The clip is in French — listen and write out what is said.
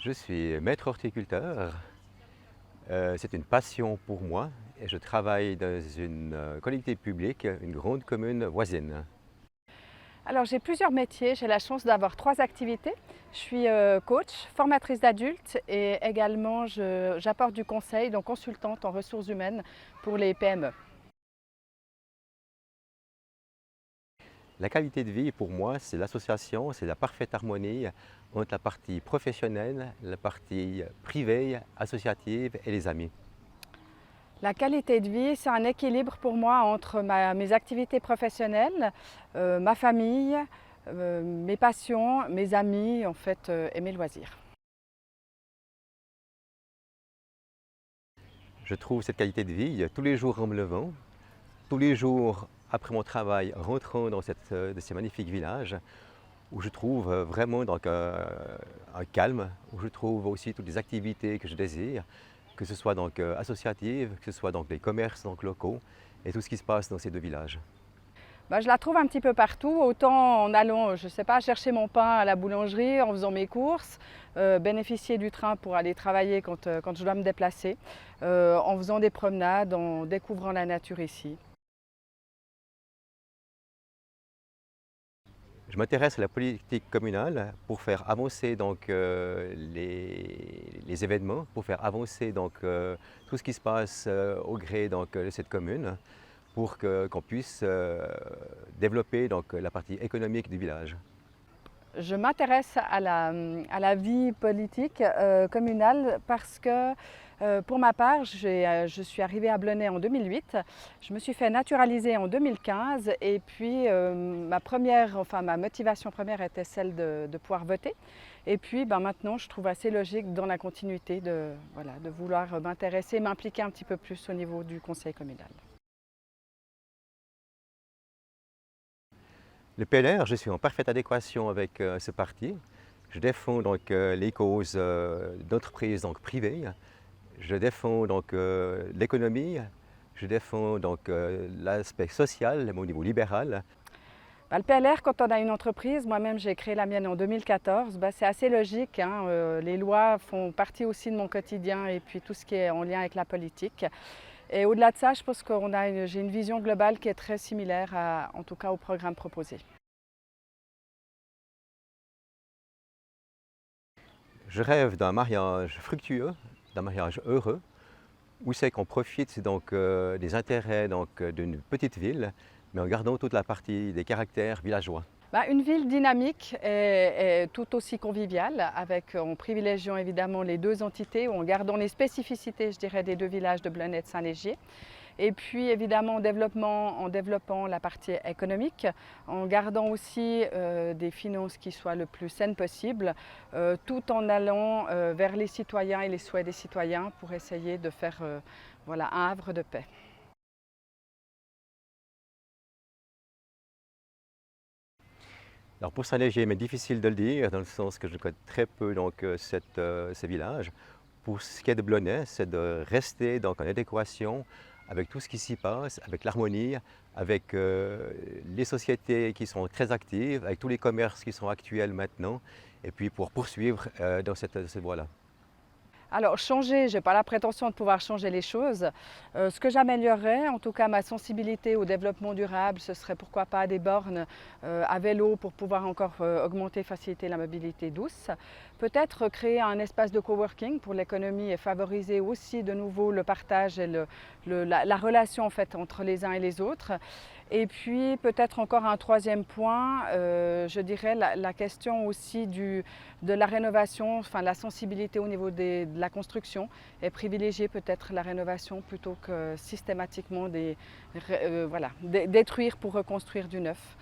Je suis maître horticulteur. C'est une passion pour moi et je travaille dans une collectivité publique, une grande commune voisine. Alors j'ai plusieurs métiers, j'ai la chance d'avoir 3 activités. Je suis coach, formatrice d'adultes et également j'apporte du conseil, donc consultante en ressources humaines pour les PME. La qualité de vie pour moi, c'est l'association, c'est la parfaite harmonie entre la partie professionnelle, la partie privée, associative et les amis. La qualité de vie, c'est un équilibre pour moi entre mes activités professionnelles, ma famille, mes passions, mes amis en fait, et mes loisirs. Je trouve cette qualité de vie tous les jours en me levant, tous les jours après mon travail, rentrant dans de ces magnifiques villages, où je trouve vraiment donc, un calme, où je trouve aussi toutes les activités que je désire, que ce soit donc associatives, que ce soit donc les commerces donc, locaux et tout ce qui se passe dans ces deux villages. Bah, je la trouve un petit peu partout, autant en allant, je ne sais pas, chercher mon pain à la boulangerie, en faisant mes courses, bénéficier du train pour aller travailler quand je dois me déplacer, en faisant des promenades, en découvrant la nature ici. Je m'intéresse à la politique communale pour faire avancer donc, les événements, pour faire avancer donc, tout ce qui se passe au gré donc, de cette commune, pour qu'on puisse développer donc, la partie économique du village. Je m'intéresse à la vie politique communale parce que pour ma part, je suis arrivée à Blonay en 2008, je me suis fait naturaliser en 2015 et puis ma motivation première était celle de pouvoir voter. Et puis maintenant, je trouve assez logique dans la continuité voilà, de vouloir m'intéresser, m'impliquer un petit peu plus au niveau du conseil communal. Le PLR, je suis en parfaite adéquation avec ce parti. Je défends donc les causes d'entreprises donc privées. Je défends donc l'économie. Je défends donc l'aspect social au niveau libéral. Le PLR, quand on a une entreprise, moi-même j'ai créé la mienne en 2014, c'est assez logique, hein, les lois font partie aussi de mon quotidien et puis tout ce qui est en lien avec la politique. Et au-delà de ça, je pense que j'ai une vision globale qui est très similaire, en tout cas au programme proposé. Je rêve d'un mariage fructueux, d'un mariage heureux, où c'est qu'on profite donc des intérêts donc, d'une petite ville, mais en gardant toute la partie des caractères villageois. Une ville dynamique et tout aussi conviviale, en privilégiant évidemment les deux entités, ou en gardant les spécificités, je dirais, des deux villages de Blonay et de Saint-Légier. Et puis évidemment en développant la partie économique, en gardant aussi des finances qui soient le plus saines possible, tout en allant vers les citoyens et les souhaits des citoyens pour essayer de faire voilà, un havre de paix. Alors pour Saint-Léger, mais difficile de le dire, dans le sens que je connais très peu donc, ce village. Pour ce qui est de Blonay, c'est de rester donc, en adéquation avec tout ce qui s'y passe, avec l'harmonie, avec les sociétés qui sont très actives, avec tous les commerces qui sont actuels maintenant, et puis pour poursuivre dans cette voie-là. Alors changer, je n'ai pas la prétention de pouvoir changer les choses. Ce que j'améliorerais, en tout cas ma sensibilité au développement durable, ce serait pourquoi pas des bornes à vélo pour pouvoir encore augmenter, faciliter la mobilité douce. Peut-être créer un espace de coworking pour l'économie et favoriser aussi de nouveau le partage et la relation en fait, entre les uns et les autres. Et puis peut-être encore un troisième point, je dirais la question aussi de la rénovation, enfin la sensibilité au niveau de la construction et privilégier peut-être la rénovation plutôt que systématiquement voilà, détruire pour reconstruire du neuf.